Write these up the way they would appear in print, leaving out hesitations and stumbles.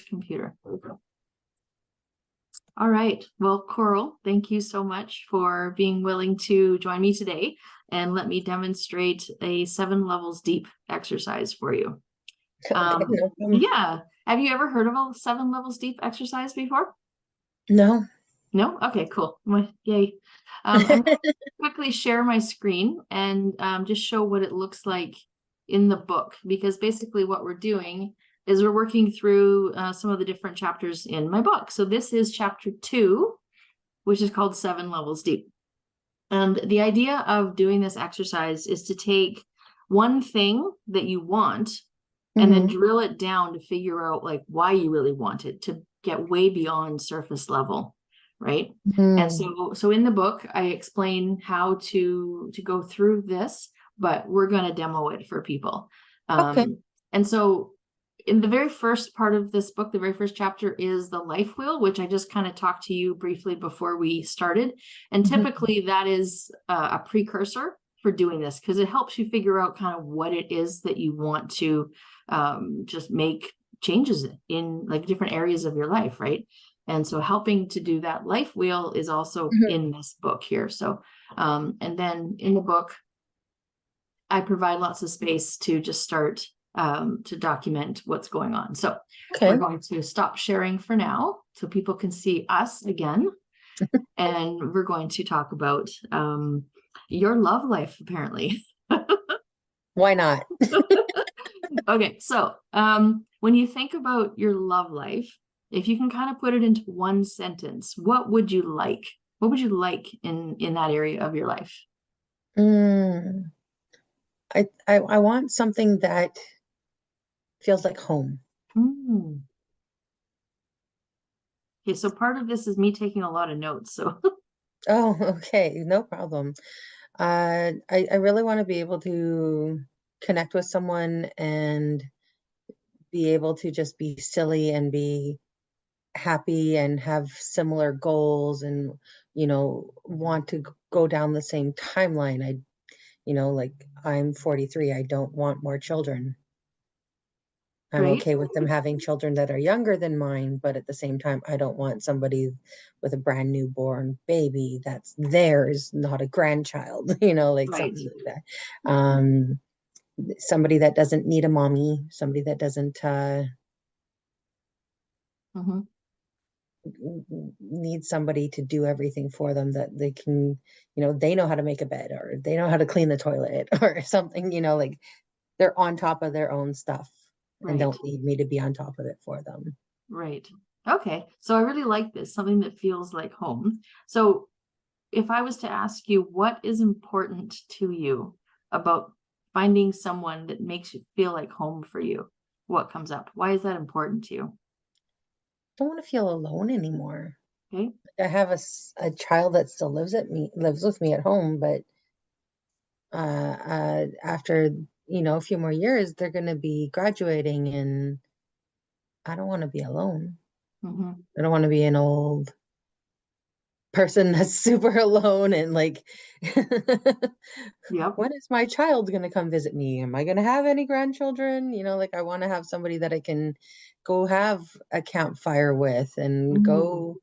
computer. There we go. All right. Well, Coral, thank you so much for being willing to join me today and let me demonstrate a 7 levels deep exercise for you. Okay, no problem. Yeah. Have you ever heard of a 7 levels deep exercise before? No. No? Okay, cool. Well, yay. I'm going to quickly share my screen and just show what it looks like in the book, because basically what we're doing is we're working through some of the different chapters in my book. So this is chapter 2, which is called 7 levels deep. And the idea of doing this exercise is to take one thing that you want and then drill it down to figure out like why you really want it, to get way beyond surface level, right? And so in the book, I explain how to go through this, but we're going to demo it for people. Okay. And so in the very first part of this book, the very first chapter is the life wheel, which I just kind of talked to you briefly before we started. And typically that is a precursor for doing this, because it helps you figure out kind of what it is that you want to just make changes in, like different areas of your life, right? And so helping to do that life wheel is also in this book here. So and then in the book, I provide lots of space to just start to document what's going on. So we're going to stop sharing for now so people can see us again. And we're going to talk about your love life, apparently. Why not? Okay, so when you think about your love life, if you can kind of put it into one sentence, what would you like? What would you like in that area of your life? I want something that feels like home. Okay, so part of this is me taking a lot of notes. So Oh, okay, no problem. I really want to be able to connect with someone and be able to just be silly and be happy and have similar goals and, want to go down the same timeline. Like I'm 43, I don't want more children. I'm great. okay with them having children that are younger than mine, but at the same time, I don't want somebody with a brand new born baby that's theirs, not a grandchild, like Right. something like that. Somebody that doesn't need a mommy, somebody that doesn't need somebody to do everything for them, that they can, they know how to make a bed or they know how to clean the toilet or something, like they're on top of their own stuff and don't need me to be on top of it for them. Right. Okay. So I really like this, something that feels like home. So if I was to ask you, what is important to you about finding someone that makes you feel like home for you, what comes up? Why is that important to you? Don't want to feel alone anymore. Okay. I have a child that still lives with me at home, but after a few more years, they're going to be graduating, and I don't want to be alone. I don't want to be an old person that's super alone and like, Yep. when is my child going to come visit me? Am I going to have any grandchildren? Like I want to have somebody that I can go have a campfire with and go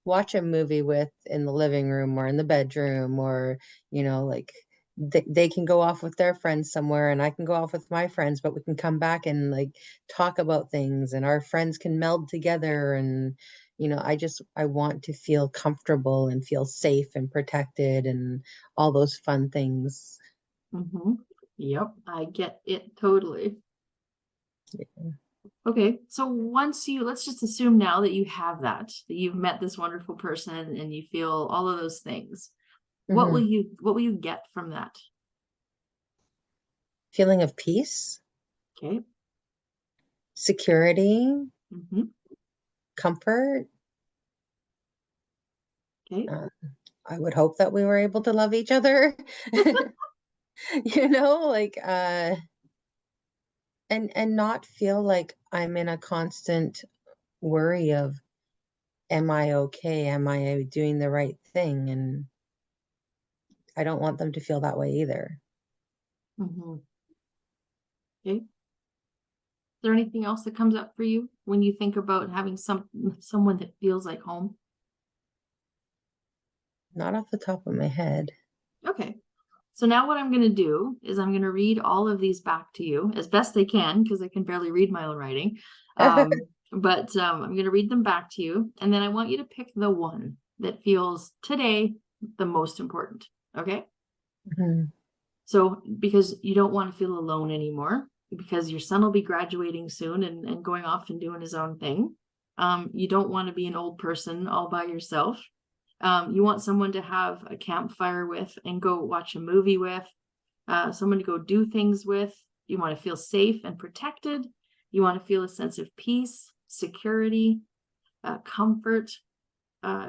watch a movie with in the living room or in the bedroom, or, like they can go off with their friends somewhere and I can go off with my friends, but we can come back and like talk about things and our friends can meld together. And, I want to feel comfortable and feel safe and protected and all those fun things. Yep. I get it totally. Yeah. Okay, so let's just assume now that you have that you've met this wonderful person and you feel all of those things. What will you get from that? Feeling of peace, Okay. security, comfort. Okay. I would hope that we were able to love each other, like and not feel like I'm in a constant worry of, am I okay? Am I doing the right thing? And I don't want them to feel that way either. Okay. there anything else that comes up for you when you think about having someone that feels like home? Not off the top of my head. Okay. So now what I'm going to do is I'm going to read all of these back to you as best I can because I can barely read my own writing. I'm going to read them back to you, and then I want you to pick the one that feels today the most important. Okay. Mhm. So because you don't want to feel alone anymore, because your son will be graduating soon and going off and doing his own thing. You don't want to be an old person all by yourself. You want someone to have a campfire with and go watch a movie with, someone to go do things with. You want to feel safe and protected. You want to feel a sense of peace, security, comfort.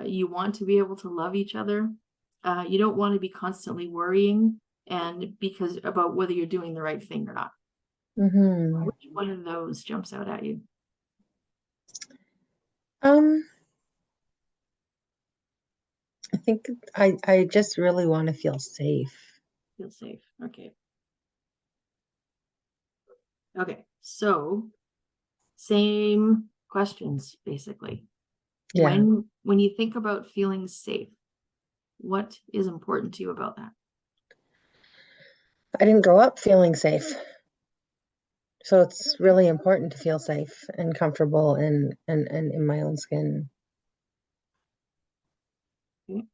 You want to be able to love each other. You don't want to be constantly worrying and because about whether you're doing the right thing or not. Mhm. Which one of those jumps out at you? Um, I think I just really want to feel safe. Feel safe. Okay. Okay. So same questions basically. Yeah. When you think about feeling safe, what is important to you about that? I didn't grow up feeling safe. So it's really important to feel safe and comfortable and in my own skin. Okay.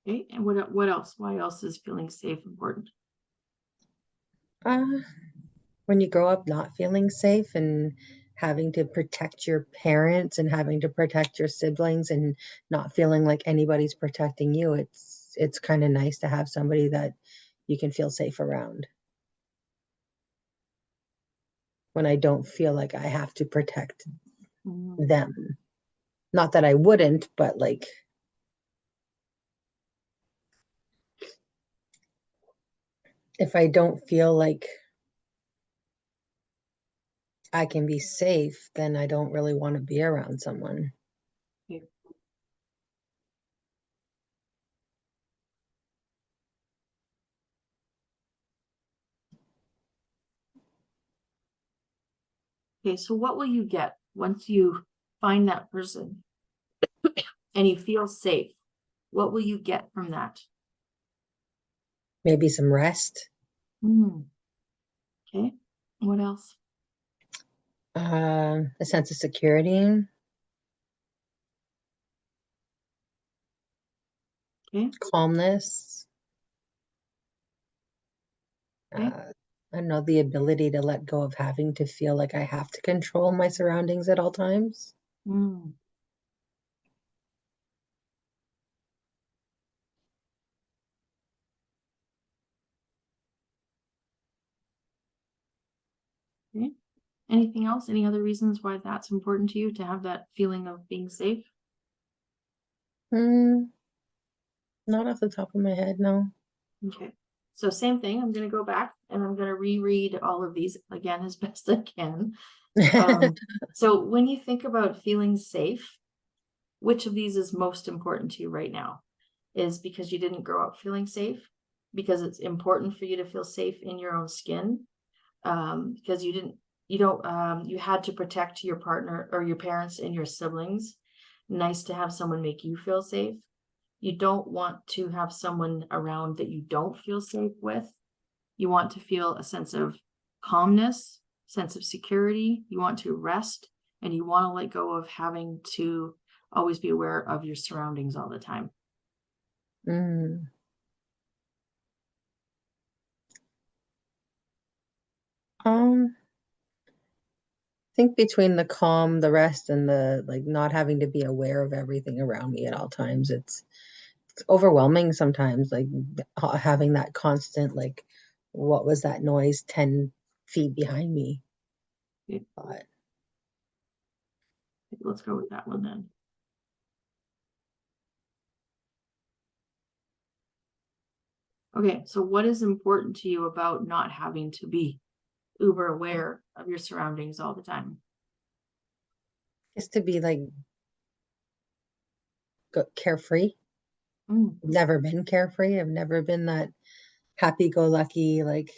Okay. And what else? Why else is feeling safe important? Uh, when you grow up not feeling safe and having to protect your parents and having to protect your siblings and not feeling like anybody's protecting you, it's kind of nice to have somebody that you can feel safe around. When I don't feel like I have to protect Mm, them. Not that I wouldn't, but like if I don't feel like I can be safe, then I don't really want to be around someone. okay. Okay. So what will you get once you find that person and you feel safe? What will you get from that? Maybe some rest, Mm, okay. What else? a sense of security, Okay. calmness, Okay. uh, I don't know, the ability to let go of having to feel like I have to control my surroundings at all times. Mm, okay. Anything else? Any other reasons why that's important to you to have that feeling of being safe? Mm, not off the top of my head, no. Okay. So same thing. I'm going to go back and I'm going to reread all of these again as best I can. So when you think about feeling safe, which of these is most important to you right now? Is because you didn't grow up feeling safe? Because it's important for you to feel safe in your own skin? Because you had to protect your partner or your parents and your siblings. Nice to have someone make you feel safe. You don't want to have someone around that you don't feel safe with. You want to feel a sense of calmness, sense of security. You want to rest, and you want to let go of having to always be aware of your surroundings all the time. Mm. Um, I think between the calm, the rest, and the like not having to be aware of everything around me at all times, it's overwhelming sometimes, like having that constant, like, what was that noise 10 feet behind me? Okay, But let's go with that one then. Okay, so what is important to you about not having to be uber aware of your surroundings all the time? just to be like carefree. Mm, I've never been carefree. I've never been that happy-go-lucky, like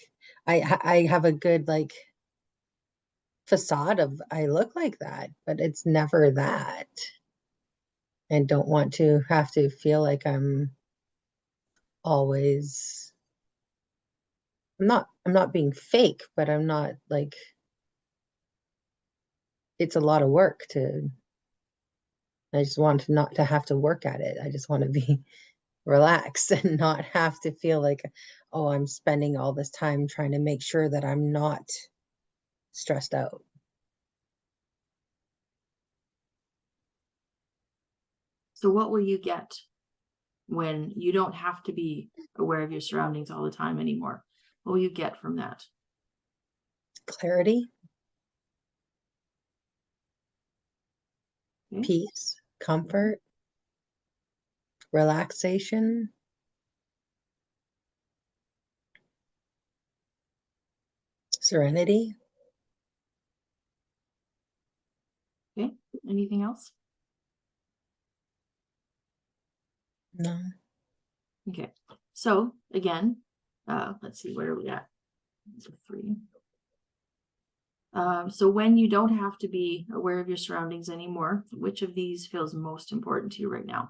I have a good like facade of I look like that, but it's never that. And don't want to have to feel like always I'm not being fake, but I'm not like it's a lot of work to I just want to not to have to work at it. I just want to be relaxed and not have to feel like, oh, I'm spending all this time trying to make sure that I'm not stressed out. So what will you get when you don't have to be aware of your surroundings all the time anymore? What will you get from that? Clarity, Okay. peace, comfort, relaxation, serenity. Okay. Anything else? No. Okay. So again, let's see, where are we at? So 3. So when you don't have to be aware of your surroundings anymore, which of these feels most important to you right now?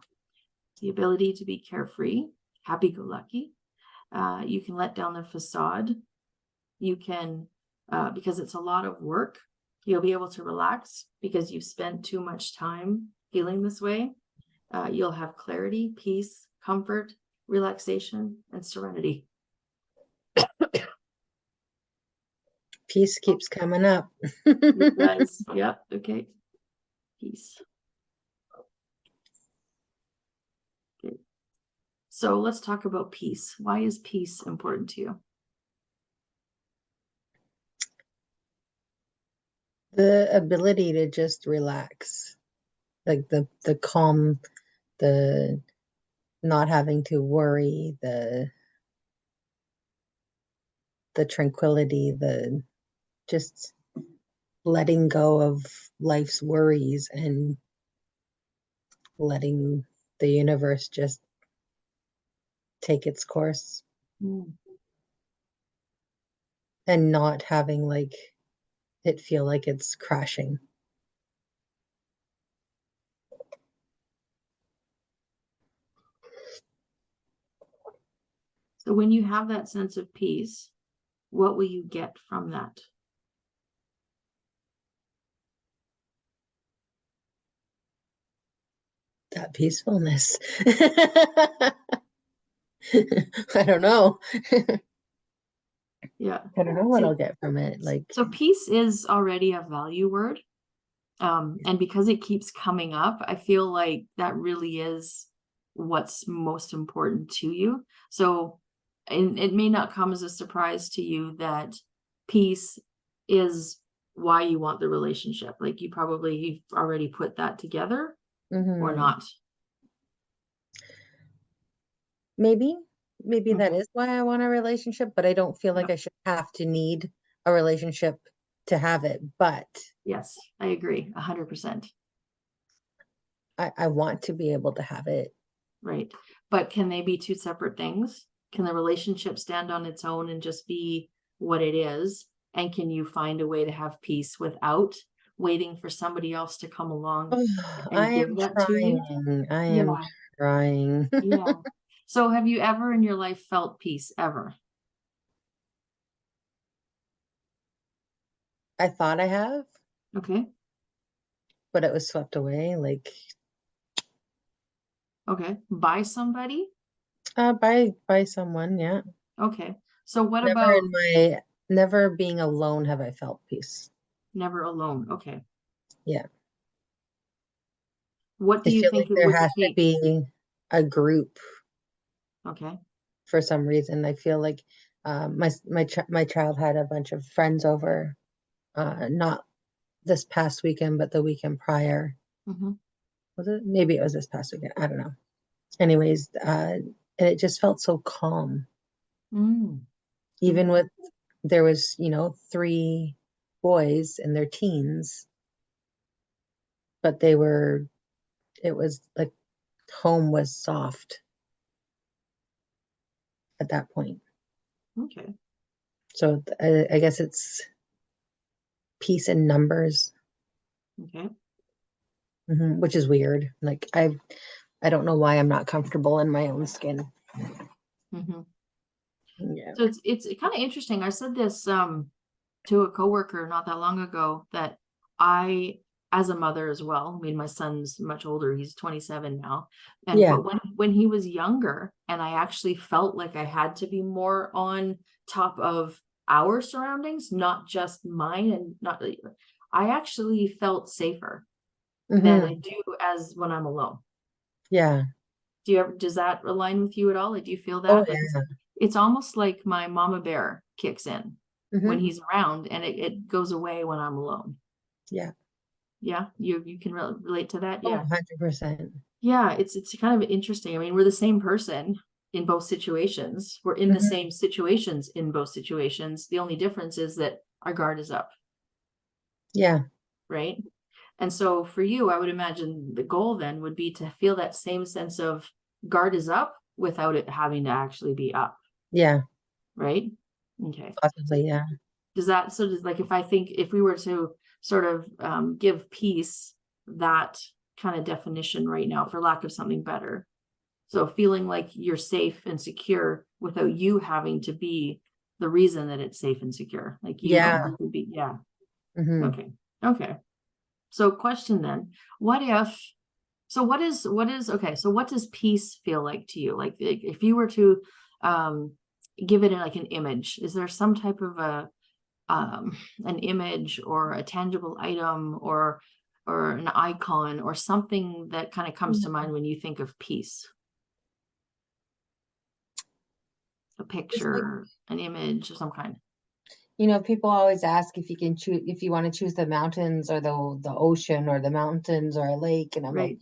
The ability to be carefree, happy-go-lucky. You can let down the facade. You can, because it's a lot of work, you'll be able to relax because you've spent too much time feeling this way. You'll have clarity, peace, comfort, relaxation, and serenity. Peace keeps coming up. It does. Yeah. Okay. Peace. Okay. So let's talk about peace. Why is peace important to you? The ability to just relax, like the calm, the not having to worry, the tranquility, the just letting go of life's worries and letting the universe just take its course Mm. and not having like it feel like it's crashing. So when you have that sense of peace, what will you get from that? That peacefulness. I don't know. Yeah. I don't know what I'll See, get from it. Like, so peace is already a value word. And because it keeps coming up, I feel like that really is what's most important to you. So, and it may not come as a surprise to you that peace is why you want the relationship. Like you've already put that together or mhm. not. Maybe, maybe that Okay. is why I want a relationship, but I don't feel like Yep. I should have to need a relationship to have it. But Yes, I agree 100%. I want to be able to have it. Right. But can they be two separate things? Can the relationship stand on its own and just be what it is? And can you find a way to have peace without waiting for somebody else to come along I and am give that to you? trying. I am Yeah. trying. Yeah. So have you ever in your life felt peace ever? I thought I have, Okay. but it was swept away, like Okay. By somebody? by someone, yeah. Okay. So what Never about in my never being alone have I felt peace. never alone? Okay. Yeah. What do I you feel think like it there would has to take? be a group Okay. for some reason. I feel like my child had a bunch of friends over, not this past weekend, but the weekend prior. Mm-hmm. Was it? Maybe it was this past weekend. I don't know. Anyways, and it just felt so calm. Mm. Even Okay. with there was, three boys in their teens, but it was like home was soft at that point. Okay. So I guess it's peace in numbers, Okay. which is weird. Like I don't know why I'm not comfortable in my own skin. Mm-hmm. Yeah. So it's kind of interesting. I said this to a coworker not that long ago, that I, as a mother as well, I mean, my son's much older, he's 27 now. And Yeah. but when he was younger, and I actually felt like I had to be more on top of our surroundings, not just mine, and not, I actually felt safer than I Hmm. do as when I'm alone. Yeah. Does that align with you at all? Like, do you feel Oh that? Like yeah. it's almost like my mama bear kicks in when Hmm. he's around, and it goes away when I'm alone. Yeah. Yeah, you can relate to that. Oh, Yeah. 100%. Yeah, it's kind of interesting. I mean, we're the same person in both situations. We're in the Hmm. same situations in both situations. The only difference is that our guard is up, Yeah. right? And so for you, I would imagine the goal then would be to feel that same sense of guard is up without it having to actually be up, Yeah. right? Okay. So Possibly. Yeah. does like, if we were to sort of give peace that kind of definition right now, for lack of something better, so feeling like you're safe and secure without you having to be the reason that it's safe and secure, like Yeah. you could be. Yeah. Hmm. Okay. Okay. So question then, what if, so what is okay, so what does peace feel like to you? Like if you were to um give it like an image, is there some type of an image or a tangible item or an icon or something that kind of comes to mind when you think of peace? A Just like, picture, an image of some kind. people always ask if you can choose, if you want to choose the mountains or the ocean, or the mountains or a lake, and I'm like, Right.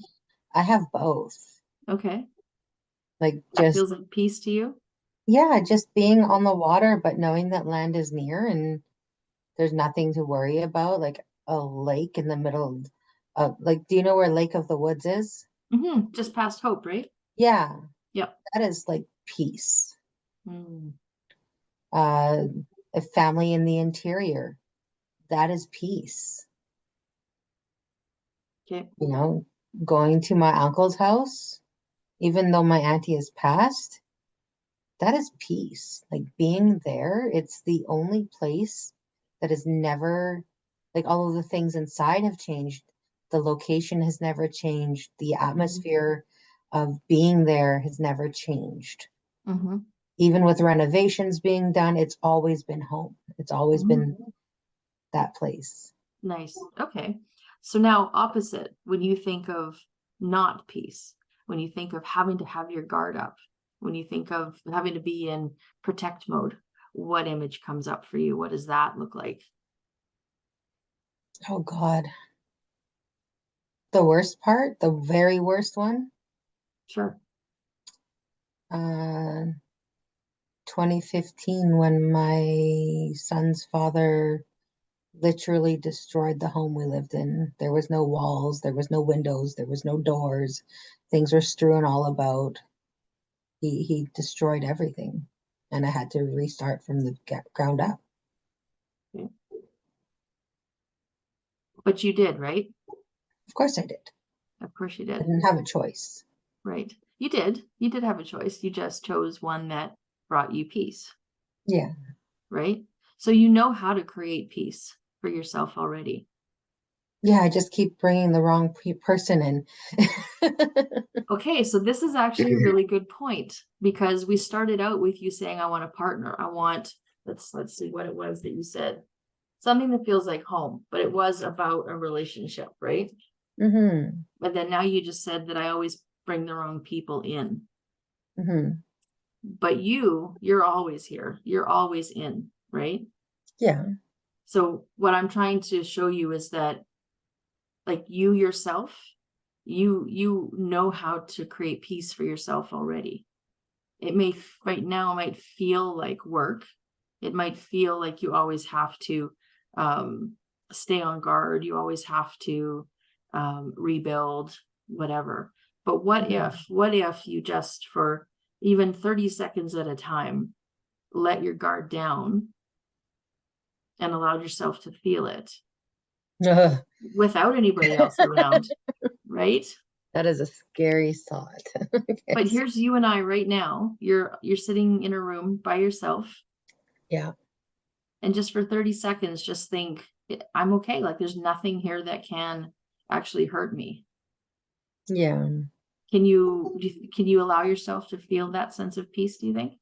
I have both. Okay. Like, That just, feels like peace to you? yeah, just being on the water, but knowing that land is near and there's nothing to worry about, like a lake in the middle of, like, do you know where Lake of the Woods is? Just past Hope, right? Yeah, Yep. that is like peace. Mm. Uh, a family in the interior, that is peace. Okay. You know, going to my uncle's house, even though my auntie has passed, that is peace. Like, being there, it's the only place that is never, like, all of the things inside have changed. The location has never changed. The Mm-hmm. atmosphere of being there has never changed. Mm-hmm. Even with renovations being done, it's always been home. It's always been Mm-hmm. that place. Nice. Okay. So now opposite, when you think of not peace, when you think of having to have your guard up, when you think of having to be in protect mode, what image comes up for you? What does that look like? Oh God. The worst part, the very worst one, Sure. uh, 2015, when my son's father literally destroyed the home we lived in. There was no walls, there was no windows, there was no doors. Things were strewn all about. He destroyed everything, and I had to restart from the ground up. Okay. But you did, right? Of course I did. Of course you I did. didn't have a choice. Right. You did. You did have a choice. You just chose one that brought you peace, Yeah. right? So you know how to create peace for yourself already. Yeah, I just keep bringing the wrong person in. Okay, so this is actually a really good point, because we started out with you saying, I want a partner. I want, let's see what it was that you said. Something that feels like home, but it was about a relationship, right? Hmm. But then now you just said that I always bring the wrong people in. Hmm. But you're always here. You're always in, right? Yeah. So what I'm trying to show you is that, like, you yourself, you know how to create peace for yourself already. It may right now might feel like work. It might feel like you always have to um stay on guard, you always have to rebuild, whatever. But Hmm. what if you just, for even 30 seconds at a time, let your guard down and allowed yourself to feel it Ugh, without anybody else around, right? that is a scary thought. But Yes. here's you and I right now. You're sitting in a room by yourself, Yeah. and just for 30 seconds, just think, I'm okay. Like there's nothing here that can actually hurt me. Yeah. Can you allow yourself to feel that sense of peace, do you think?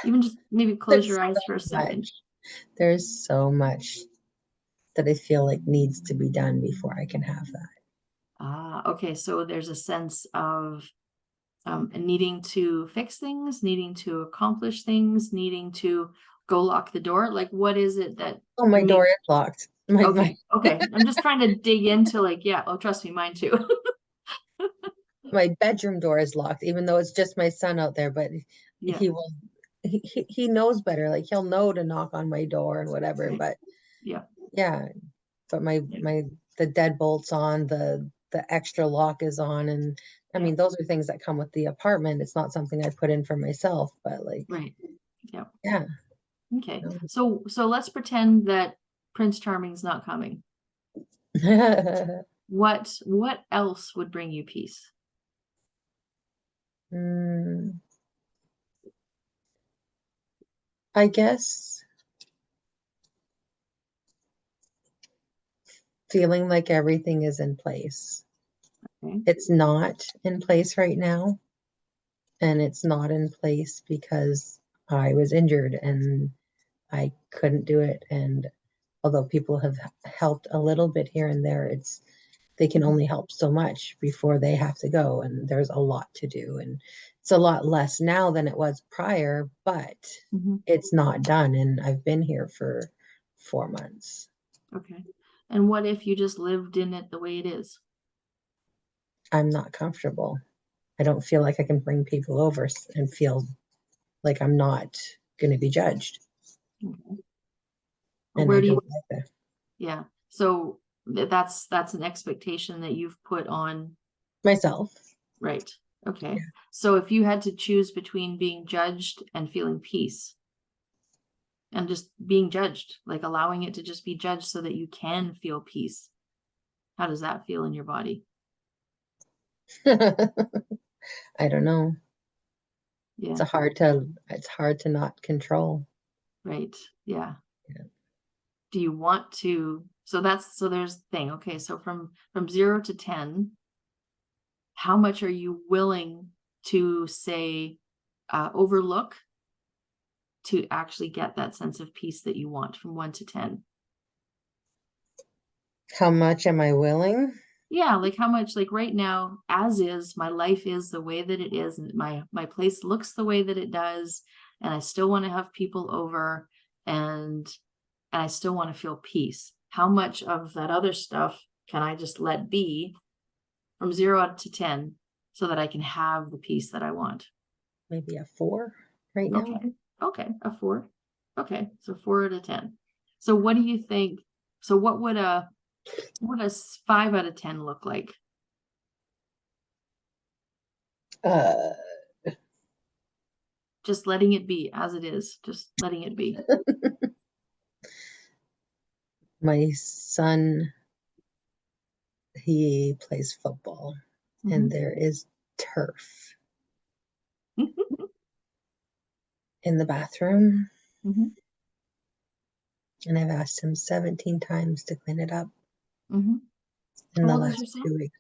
Even just maybe close There's your eyes for a so second. much. There's so much that I feel like needs to be done before I can have that. Okay. So there's a sense of needing to fix things, needing to accomplish things, needing to go lock the door. Like, what is it that Oh, my door makes? is locked. My Okay. I'm just trying to dig into like, yeah, oh, trust me, mine too. my bedroom door is locked, even though it's just my son out there, but Yeah. he will he knows better. Like he'll know to knock on my door and whatever. Right. But Yeah. yeah, but Yeah. the deadbolt's on, the extra lock is on, and I Yeah. mean those are things that come with the apartment. It's not something I put in for myself, but like Right. Yeah. yeah. Okay. So let's pretend that Prince Charming's not coming. What else would bring you peace? Mm, I guess feeling like everything is in place. Okay. It's not in place right now, and it's not in place because I was injured and I couldn't do it. And although people have helped a little bit here and there, they can only help so much before they have to go. And there's a lot to do. And it's a lot less now than it was prior, but Mm-hmm. it's not done. And I've been here for 4 months. Okay. And what if you just lived in it the way it is? I'm not comfortable. I don't feel like I can bring people over and feel like I'm not going to be judged. Okay. And I Where do you, don't like that. yeah. So that's an expectation that you've put on, Myself. right? Okay. Yeah. So if you had to choose between being judged and feeling peace and just being judged, like allowing it to just be judged so that you can feel peace, how does that feel in your body? I don't know. Yeah. It's hard to not control. Right. Yeah. Yeah. Do you want to, so there's the thing. Okay. So from 0 to 10, how much are you willing to say, overlook to actually get that sense of peace that you want from 1 to 10? How much am I willing? Yeah, like how much, like right now, as is, my life is the way that it is, and my place looks the way that it does, and I still want to have people over, and I still want to feel peace. How much of that other stuff can I just let be from 0 to 10 so that I can have the peace that I want? Maybe a 4 right now. Okay. Okay. A 4. Okay. So 4 out of 10. So what do you think? So what does 5 out of 10 look like? Uh, Just letting it be as it is, just letting it be. my son, he plays football, and Mhm. there is turf in the bathroom, Mhm. and I've asked him 17 times to clean it up Mhm. in How the old is your last son? 2 weeks.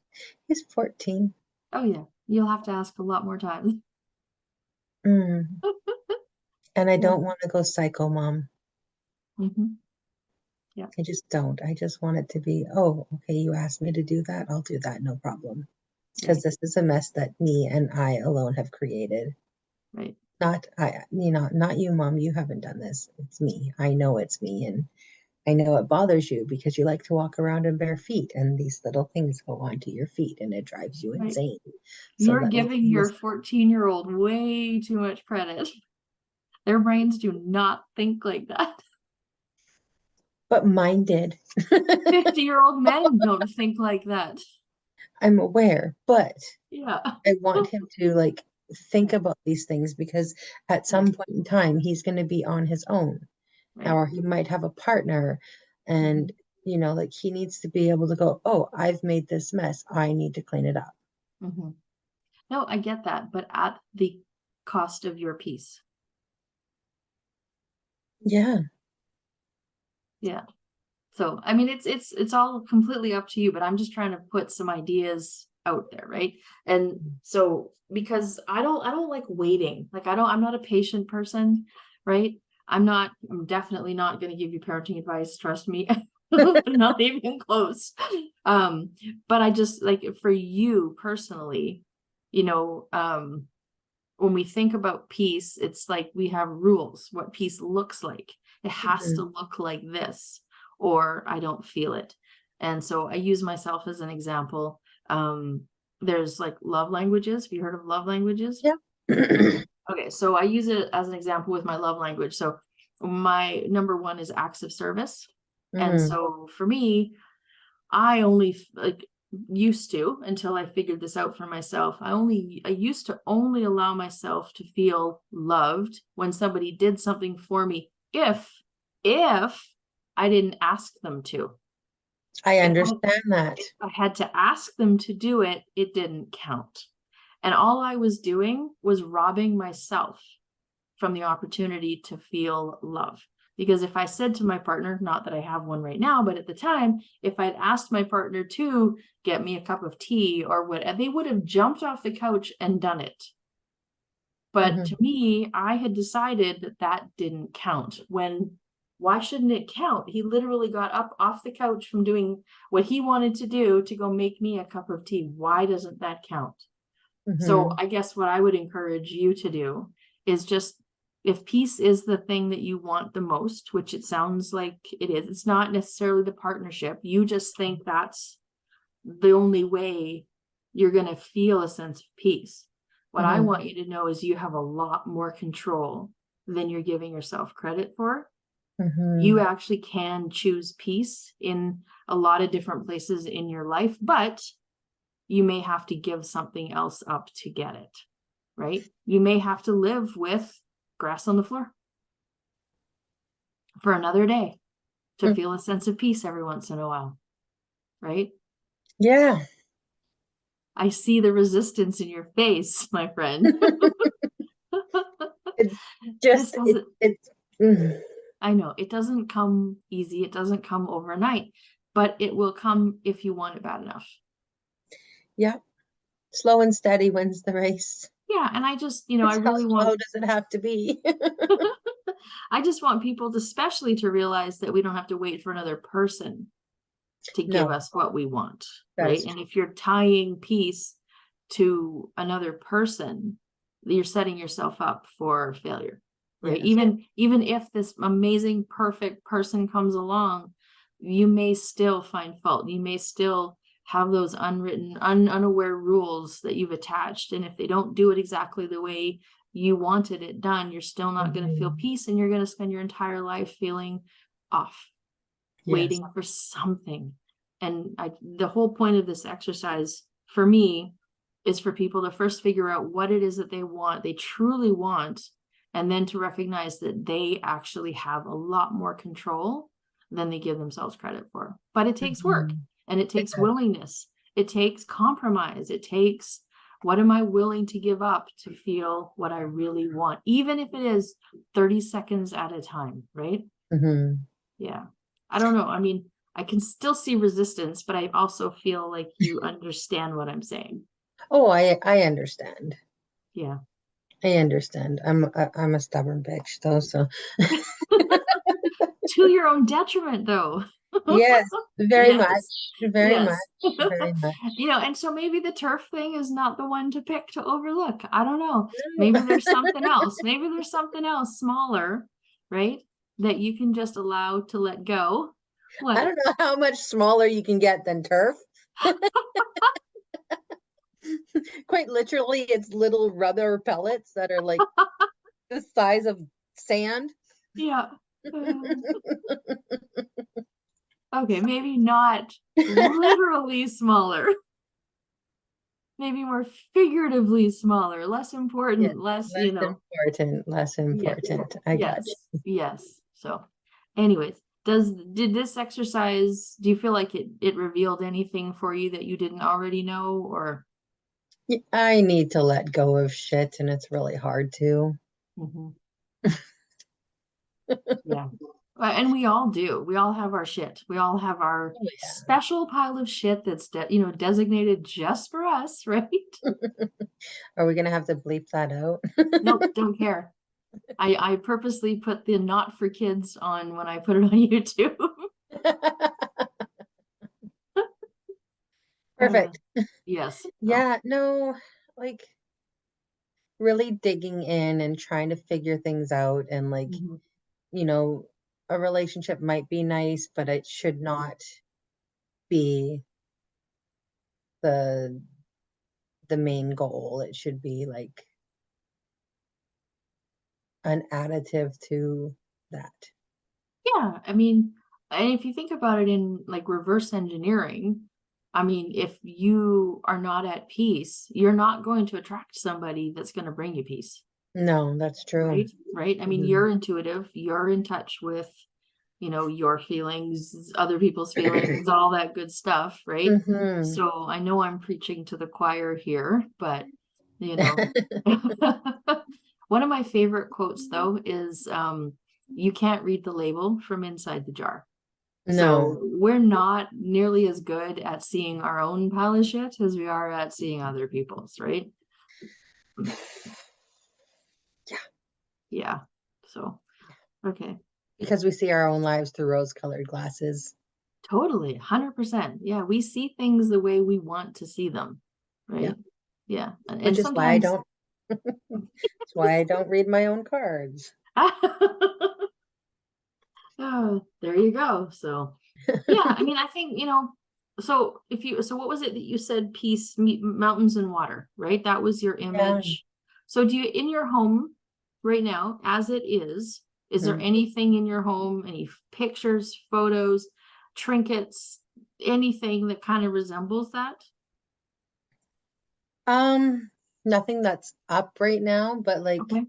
He's 14. Oh yeah, you'll have to ask a lot more times. Mm. And I Yeah. don't want to go psycho mom. Mhm. Yeah. I just don't. I just want it to be, oh, okay, you asked me to do that. I'll do that, no problem. Because Right. this is a mess that me and I alone have created. Right. Not you, mom. You haven't done this. It's me. I know it's me. And I know it bothers you because you like to walk around in bare feet and these little things go onto your feet and it drives you Right. insane. So You're let me giving tell you, your 14-year-old way too much credit. Their brains do not think like that. but mine did. 50-year-old men don't think like that. I'm aware, but Yeah. I want him to like think about these things, because at some point in time he's going to be on his own, Right. or he might have a partner, and like he needs to be able to go, oh, I've made this mess, I need to clean it up. Mm-hmm. No, I get that, but at the cost of your peace. Yeah. Yeah. So, I mean, it's all completely up to you, but I'm just trying to put some ideas out there, right? And so, because I don't like waiting. Like I'm not a patient person, right? I'm definitely not going to give you parenting advice, trust me. Not even close. But I just like, for you personally, when we think about peace, it's like we have rules, what peace looks like. It has to look like this, or I don't feel it. And so I use myself as an example. There's like love languages. Have you heard of love languages? Yeah. Okay, so I use it as an example with my love language. So my number one is acts of service. And so for me, I only like used to, until I figured this out for myself, I used to only allow myself to feel loved when somebody did something for me, if I didn't ask them to. I understand that. If I had to ask them to do it, it didn't count. And all I was doing was robbing myself from the opportunity to feel love. Because if I said to my partner, not that I have one right now, but at the time, if I'd asked my partner to get me a cup of tea or what, they would have jumped off the couch and done it. But to me, I had decided that that didn't count. Why shouldn't it count? He literally got up off the couch from doing what he wanted to do to go make me a cup of tea. Why doesn't that count? So I guess what I would encourage you to do is just, if peace is the thing that you want the most, which it sounds like it is, it's not necessarily the partnership. You just think that's the only way you're going to feel a sense of peace. What I want you to know is you have a lot more control than you're giving yourself credit for. You actually can choose peace in a lot of different places in your life, but you may have to give something else up to get it, right? You may have to live with grass on the floor for another day to feel a sense of peace every once in a while, right? Yeah. I see the resistance in your face, my friend. It's just, I know it doesn't come easy. It doesn't come overnight, but it will come if you want it bad enough. Yeah. Slow and steady wins the race. Yeah. And I just, I really How slow does it have to be? I just want people to, especially to realize that we don't have to wait for another person to give us what we want, right? And if you're tying peace to another person, you're setting yourself up for failure, right? Even if this amazing, perfect person comes along, you may still find fault. You may still have those unwritten, unaware rules that you've attached. And if they don't do it exactly the way you wanted it done, you're still not going to feel peace, and you're going to spend your entire life feeling off, waiting for something. And the whole point of this exercise for me is for people to first figure out what it is that they truly want, and then to recognize that they actually have a lot more control than they give themselves credit for. But it takes work, and it takes willingness. It takes compromise. It takes, what am I willing to give up to feel what I really want, even if it is 30 seconds at a time, right? Yeah. I don't know. I mean, I can still see resistance, but I also feel like you understand what I'm saying. Oh, I understand. Yeah. I understand. I'm a stubborn bitch though, so. To your own detriment, though. Yes, very Yes. much. Very much. Very much. And so maybe the turf thing is not the one to pick to overlook. I don't know. Maybe there's something else. Maybe there's something else smaller, right? That you can just allow to let go. What? I don't know how much smaller you can get than turf. Quite literally, it's little rubber pellets that are like the size of sand. Yeah. Okay, maybe not literally smaller. maybe more figuratively smaller, less Yeah, important, less, less important, less yeah, important. I got yes, yes. So anyways, did this exercise, do you feel like it revealed anything for you that you didn't already know, or? you. I need to let go of shit, and it's really hard to. Mhm. Yeah. And we all do. We all have our shit. We all have our Oh, yeah. special pile of shit that's designated just for us, right? Are we gonna have to bleep that out? Nope, don't care. I purposely put the not for kids on when I put it on YouTube. Uh, Perfect. yes. So, Yeah, no, like really digging in and trying to figure things out and like, mhm. you know, a relationship might be nice, but it should not be the the main goal. It should be like an additive to that. Yeah, I mean, and if you think about it in like reverse engineering, I mean, if you are not at peace, you're not going to attract somebody that's going to bring you peace. No, that's true. Right. I mean, Mhm. you're intuitive, you're in touch with, your feelings, other people's feelings, all that good stuff, right? Mhm. So I know I'm preaching to the choir here, but you know, one of my favorite quotes though is you can't read the label from inside the jar. No. So we're not nearly as good at seeing our own pile of shit as we are at seeing other people's, right? Yeah, Yeah. So okay. because we see our own lives through rose-colored glasses. Totally, 100%. Yeah, we see things the way we want to see them, Yeah, right? Yeah, and which is why I sometimes don't That's why I don't read my own cards. oh, there you go. So, yeah, I mean, I think, so what was it that you said? Peace, mountains and water, right? That was your Yeah. image. So, do you, in your home right now, as it is there Mhm. anything in your home, any pictures, photos, trinkets, anything that kind of resembles that? Um, Nothing that's up right now, but like Okay.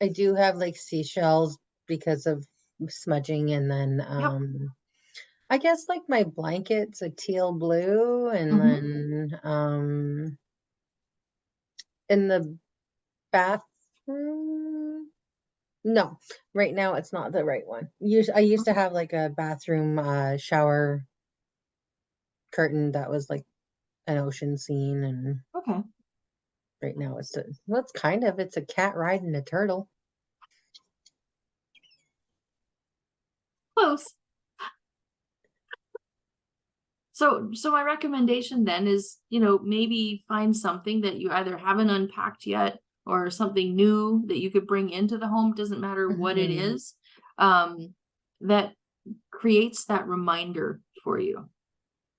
I do have like seashells because of smudging and then Yep. I guess like my blanket's a teal blue and Hmm. then in the bathroom. No, right now it's not the right one. I used to Okay. have like a bathroom shower curtain that was like an ocean scene, and Okay. right now well, it's a cat riding a turtle. Close. So my recommendation then is, maybe find something that you either haven't unpacked yet or something new that you could bring into the home, doesn't matter what it Hmm. is, that creates that reminder for you.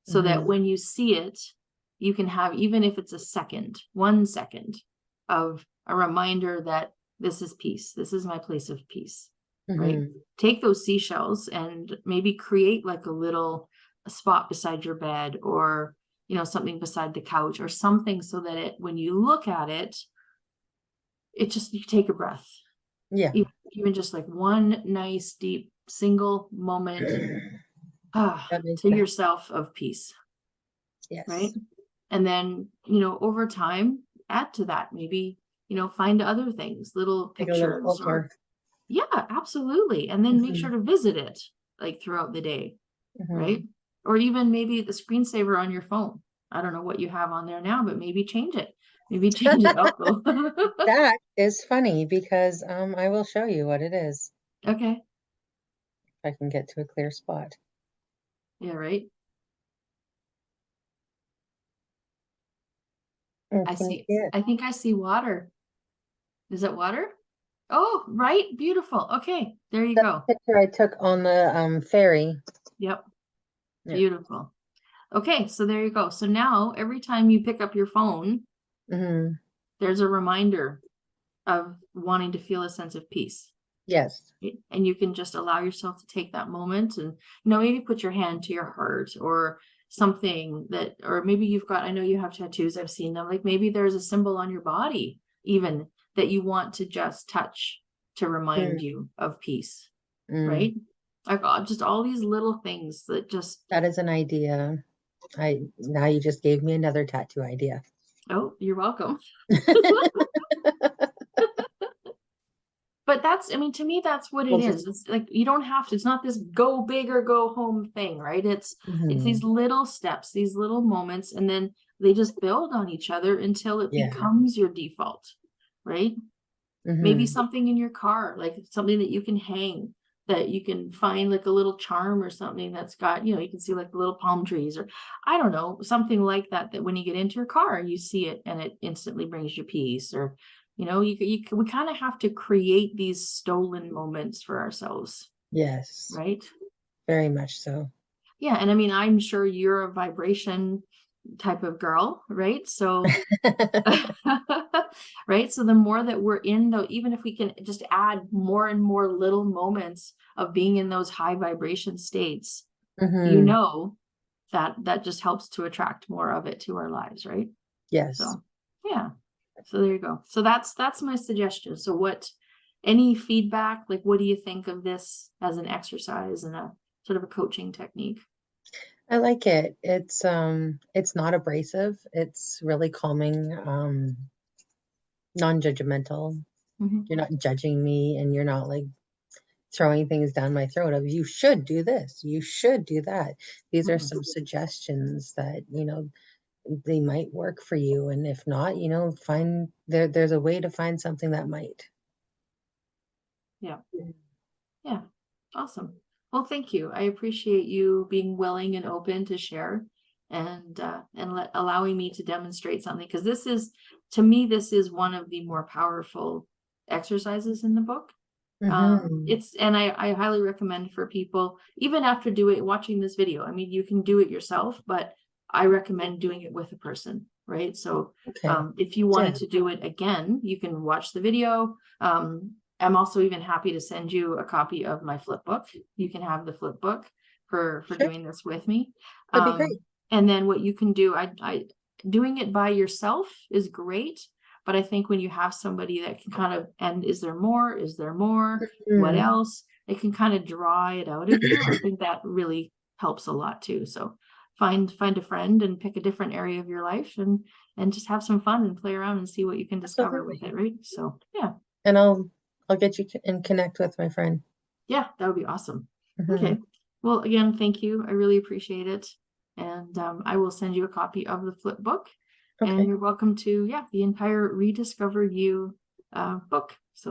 So that Hmm. when you see it, you can have, even if it's 1 second of a reminder that this is peace. This is my place of peace, right? Hmm. Take those seashells and maybe create like a spot beside your bed, or, something beside the couch or something, so that when you look at it, you take a breath, Yeah. even just like one nice, deep, single moment, That makes to sense. yourself of peace, right? Yes. And then, over time, add to that, maybe, find other things, little Like a little pictures, or altar. yeah, absolutely. And then make Hmm. sure to visit it like throughout the day, Hmm. right? Or even maybe the screensaver on your phone. I don't know what you have on there now, but maybe change it. Maybe change it up. That is funny because I will show you what it is Okay. if I can get to a clear spot. Yeah, right. And can you see it? I think I see water. Is it water? Oh, right. Beautiful. Okay. There you That's go. a picture I took on the ferry. Yep. Yeah. Beautiful. Okay, so there you go. So now every time you pick up your phone, Hmm. there's a reminder of wanting to feel a sense of peace. Yes. And you can just allow yourself to take that moment and, maybe put your hand to your heart, or, something that, or maybe you've got, I know you have tattoos, I've seen them, like maybe there's a symbol on your body even that you want to just touch to remind Mm, you of peace, mm. right? Like just all these little things that just, That is an idea. Now you just gave me another tattoo idea. oh, you're welcome. But that's, I mean, to me, that's what it We'll is. just, It's like you don't have to, it's not this go big or go home thing, right? It's these mhm. little steps, these little moments, and then they just build on each other until it Yeah. becomes your default, right? Maybe Hmm. something in your car, like something that you can hang, that you can find like a little charm or something that's got, you know, you can see like little palm trees, or I don't know, something like that, that when you get into your car, you see it and it instantly brings you peace. Or, you know, we kind of have to create these stolen moments for ourselves, Yes, right? very much so. Yeah. And I mean, I'm sure you're a vibration type of girl, right? So right, so the more that we're in, though, even if we can just add more and more little moments of being in those high vibration states, you Hmm. know, that just helps to attract more of it to our lives, right? Yes. So yeah, so there you go. So that's my suggestion. So what, any feedback, like what do you think of this as an exercise and a sort of a coaching technique? I like it. It's not abrasive. It's really calming, non-judgmental. Hmm. You're not judging me and you're not like throwing things down my throat of you should do this, you should do that. These are some suggestions that, they might work for you. And if not, find there's a way to find something that might. Yeah. Yeah, awesome. Well, thank you. I appreciate you being willing and open to share, and allowing me to demonstrate something, because this is, to me, this is one of the more powerful exercises in the book. Hmm. It's, and I highly recommend for people, even after watching this video. I mean, you can do it yourself, but I recommend doing it with a person, right? So Okay. if you Yeah. wanted to do it again, you can watch the video. I'm also even happy to send you a copy of my flip book. You can have the flip book for Sure. doing this with me. That'd be great. And then what you can do, I doing it by yourself is great, but I think when you have somebody that can kind of, and is there more? Is there more? What Mm. else? It can kind of draw it out of you. I think that really helps a lot too. So find a friend and pick a different area of your life, and just have some fun and play around and see what you can discover with Absolutely. it, right? So yeah. And I'll get you and connect with my friend. Yeah, that would be awesome. Hmm. Okay. Well, again, thank you. I really appreciate it. And I will send you a copy of the flip book. And Okay. you're welcome to, yeah, the entire Rediscover You book. So